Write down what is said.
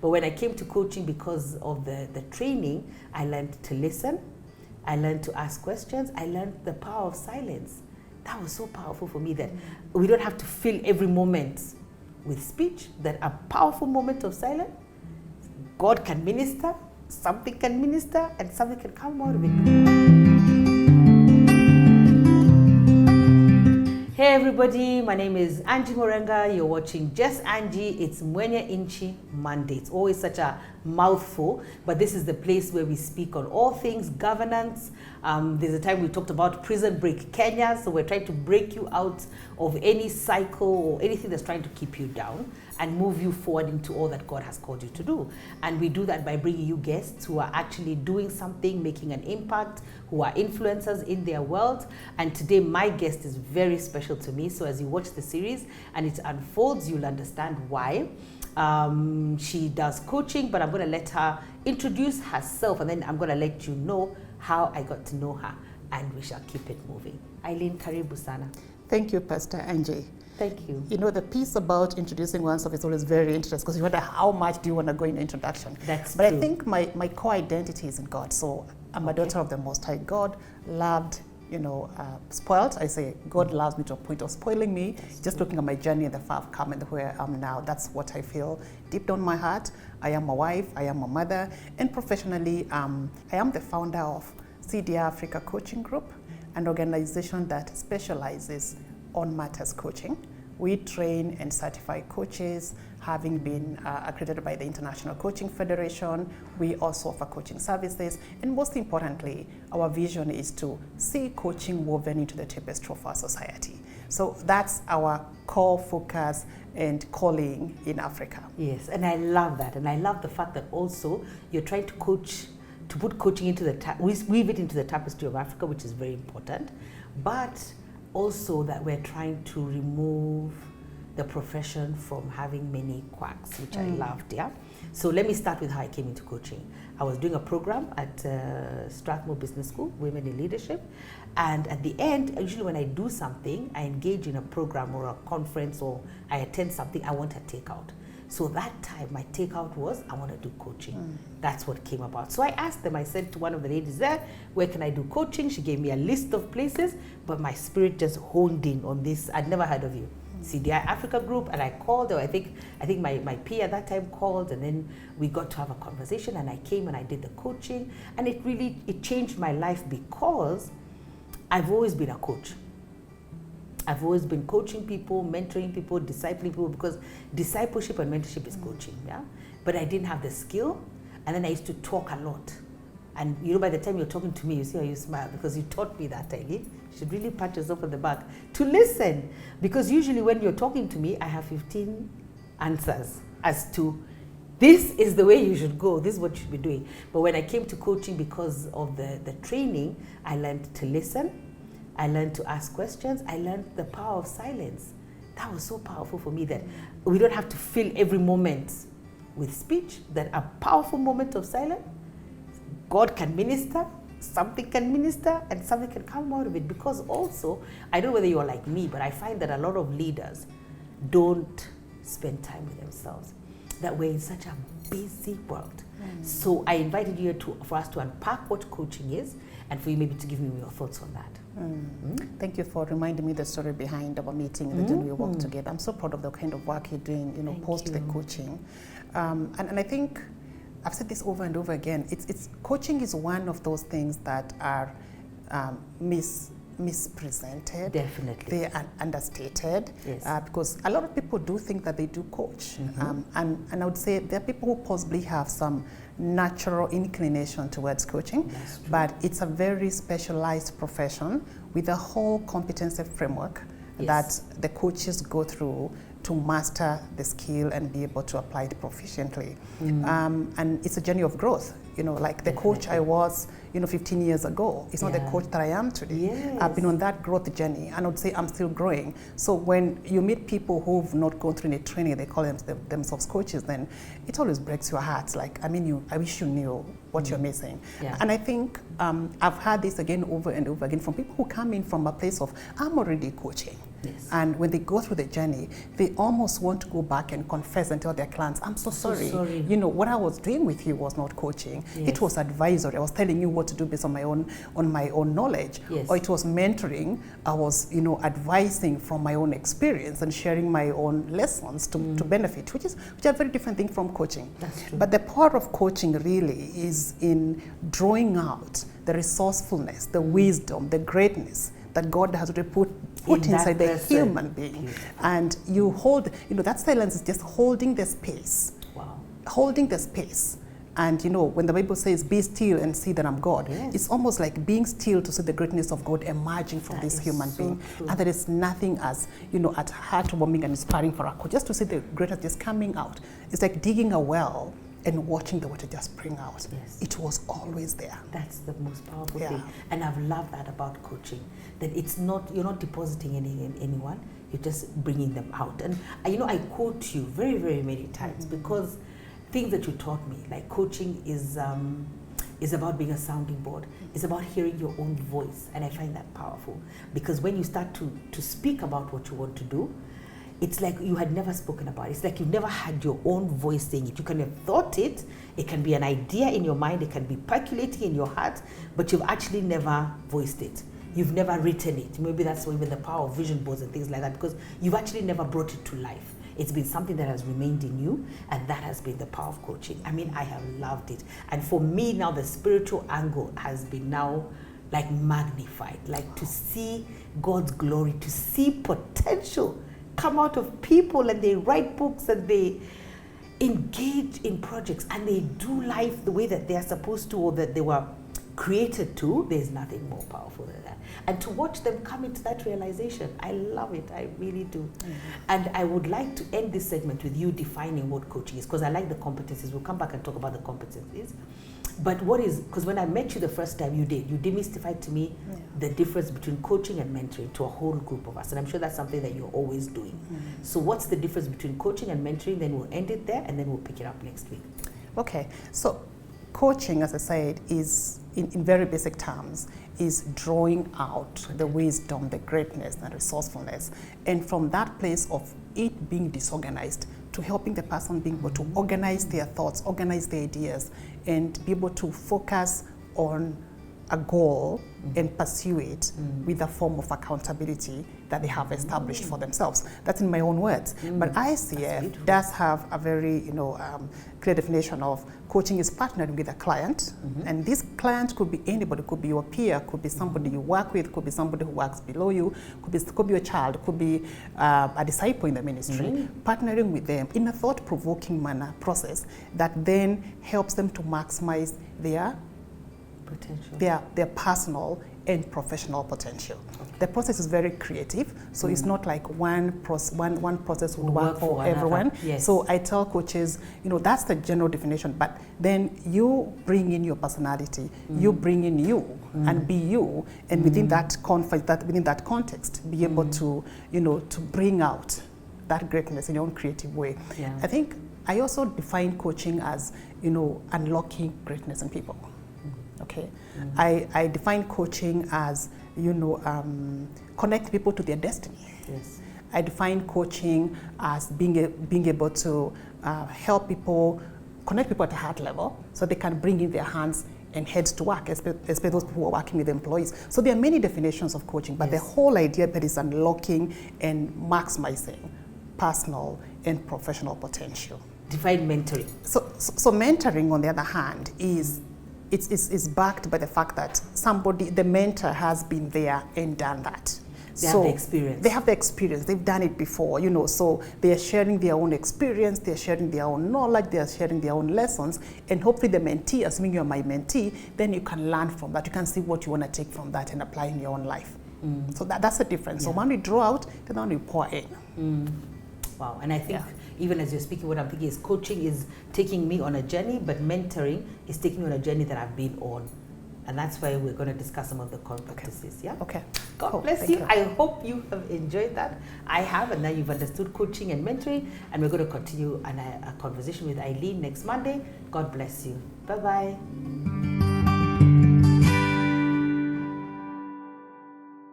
But when I came to coaching, because of the training, I learned to listen. I learned to ask questions. I learned the power of silence. That was so powerful for me, that we don't have to fill every moment with speech, that a powerful moment of silence, God can minister, something can minister, and something can come out of it. Hey everybody, my name is Angie Murenga. You're watching Just Angie. It's Mwangi Monday. It's always such a mouthful, but this is the place where we speak on all things governance. There's a time we talked about Prison Break Kenya, so we're trying to break you out of any cycle or anything that's trying to keep you down and move you forward into all that God has called you to do. And we do that by bringing you guests who are actually doing something, making an impact, who are influencers in their world. And today my guest is very special to me. So as you watch the series and it unfolds, you'll understand why. She does coaching, but I'm going to let her introduce herself, and then I'm going to let you know how I got to know her, and we shall keep it moving. Eileen, karibu sana. Thank you, Pastor Angie. Thank you. You know, the piece about introducing oneself is always very interesting, because you wonder how much do you want to go in introduction. That's but true. I think my core identity is in God. So I'm a daughter of the Most High God, loved, spoiled. I say God loves me to a point of spoiling me. That's just true. Looking at my journey and the far I've come and where I am now, that's what I feel deep down my heart. I am a wife, I am a mother, and professionally, I am the founder of CDI-Africa Coaching Group, an organization that specializes on matters coaching. We train and certify coaches, having been accredited by the International Coaching Federation. We also offer coaching services, and most importantly, our vision is to see coaching woven into the tapestry of our society. So that's our core focus and calling in Africa. Yes, and I love that, and I love the fact that also you're trying to coach, to put coaching into the weave it into the tapestry of Africa, which is very important, but also that we're trying to remove the profession from having many quacks, which I loved, yeah? So let me start with how I came into coaching. I was doing a program at Strathmore Business School, Women in Leadership, and at the end, usually when I do something, I engage in a program or a conference, or I attend something, I want a takeout. So that time, my takeout was, I want to do coaching. That's what came about. So I asked them, I said to one of the ladies there, where can I do coaching? She gave me a list of places, but my spirit just honed in on this. I'd never heard of you. CDI-Africa group, and I called, or I think my peer at that time called, and then we got to have a conversation, and I came and I did the coaching, and it changed my life, because I've always been a coach. I've always been coaching people, mentoring people, discipling people, because discipleship and mentorship is coaching, yeah? But I didn't have the skill, and then I used to talk a lot. And by the time you're talking to me, you see how you smile, because you taught me that, Eileen. You should really pat yourself on the back to listen. Because usually when you're talking to me, I have 15 answers as to, this is the way you should go, this is what you should be doing. But when I came to coaching, because of the training, I learned to listen. I learned to ask questions. I learned the power of silence. That was so powerful for me, that we don't have to fill every moment with speech, that a powerful moment of silence, God can minister, something can minister, and something can come out of it. Because also, I don't know whether you're like me, but I find that a lot of leaders don't spend time with themselves, that we're in such a busy world. So I invited you for us to unpack what coaching is, and for you maybe to give me your thoughts on that. Thank you for reminding me the story behind our meeting and the journey we worked together. I'm so proud of the kind of work you're doing, post the coaching. And I think I've said this over and over again. It's coaching is one of those things that are mispresented. Definitely. They are understated. Yes. Because a lot of people do think that they do coach. And I would say there are people who possibly have some natural inclination towards coaching, but it's a very specialized profession with a whole competency framework that the coaches go through to master the skill and be able to apply it proficiently. And it's a journey of growth. Like the coach I was, 15 years ago, it's not the coach that I am today. Yes. I've been on that growth journey, and I would say I'm still growing. So when you meet people who've not gone through any training, they call themselves coaches, then it always breaks your heart. Like, I wish you knew what you're missing. Yeah. And I think I've had this again over and over again from people who come in from a place of, I'm already coaching. Yes. And when they go through the journey, they almost want to go back and confess and tell their clients, I'm so sorry. You know, what I was doing with you was not coaching. Yes. It was advisory. I was telling you what to do based on my own knowledge. Yes. Or it was mentoring. I was, you know, advising from my own experience and sharing my own lessons to benefit, which are very different things from coaching. That's true. But the power of coaching really is in drawing out the resourcefulness, the wisdom, the greatness that God has already put inside the human being. And you hold, you know, that silence is just holding the space. Wow. Holding the space. And you know, when the Bible says, be still and see that I'm God, Yes. it's almost like being still to see the greatness of God emerging from this human being. True. And there is nothing as, you know, at heartwarming and inspiring for our coach, just to see the greatness just coming out. It's like digging a well and watching the water just spring out. Yes. It was always there. That's the most powerful Yeah. thing. And I've loved that about coaching, that it's not, you're not depositing anything in anyone, you're just bringing them out. And you know, I quote you very, very many times because things that you taught me, like coaching is about being a sounding board. It's about hearing your own voice. And I find that powerful because when you start to speak about what you want to do, it's like you had never spoken about it. It's like you've never had your own voice saying it. You can have thought it. It can be an idea in your mind. It can be percolating in your heart, but you've actually never voiced it. You've never written it. Maybe that's even the power of vision boards and things like that, because you've actually never brought it to life. It's been something that has remained in you, and that has been the power of coaching. I mean, I have loved it. And for me now, the spiritual angle has been now like magnified, like to see God's glory, to see potential come out of people, and they write books and they engage in projects and they do life the way that they are supposed to or that they were created to. There's nothing more powerful than that. And to watch them come into that realization, I love it. I really do. And I would like to end this segment with you defining what coaching is, because I like the competencies. We'll come back and talk about the competencies. But what is, because when I met you the first time, you demystified to me the difference between coaching and mentoring to a whole group of us. And I'm sure that's something that you're always doing. So what's the difference between coaching and mentoring? Then we'll end it there and then we'll pick it up next week. Okay, so coaching, as I said, is, in very basic terms, is drawing out the wisdom, the greatness, and resourcefulness. And from that place of it being disorganized to helping the person being able to organize their thoughts, organize their ideas, and be able to focus on a goal and pursue it with a form of accountability that they have established for themselves. That's in my own words. But ICF does have a very, clear definition of coaching is partnering with a client. And this client could be anybody, could be your peer, could be somebody you work with, could be somebody who works below you, could be your child, could be a disciple in the ministry, partnering with them in a thought-provoking manner process that then helps them to maximize their Potential. Their personal and professional potential. The process is very creative, so it's not like one process would work for everyone. Yes. So I tell coaches, that's the general definition, but then you bring in your personality, you bring in you and be you, and within that context, be able to, to bring out that greatness in your own creative way. Yeah. I think I also define coaching as, unlocking greatness in people. Okay, I define coaching as, connect people to their destiny. Yes. I define coaching as being able to help people, connect people at a heart level so they can bring in their hands and heads to work, especially those people who are working with employees. So there are many definitions of coaching, but the whole idea that is unlocking and maximizing personal and professional potential. Define mentoring. So mentoring, on the other hand, is it's backed by the fact that the mentor has been there and done that. They have the experience. They have the experience. They've done it before, so they are sharing their own experience, they're sharing their own knowledge, they're sharing their own lessons, and hopefully the mentee, assuming you're my mentee, then you can learn from that. You can see what you want to take from that and apply in your own life. So that's the difference. So one we draw out, the one we pour in. Wow, and I think even as you're speaking, what I'm thinking is coaching is taking me on a journey, but mentoring is taking me on a journey that I've been on. And that's why we're going to discuss some of the competencies. Yeah? Okay. God bless you. I hope you have enjoyed that. I have, and now you've understood coaching and mentoring, and we're going to continue a conversation with Eileen next Monday. God bless you. Bye-bye.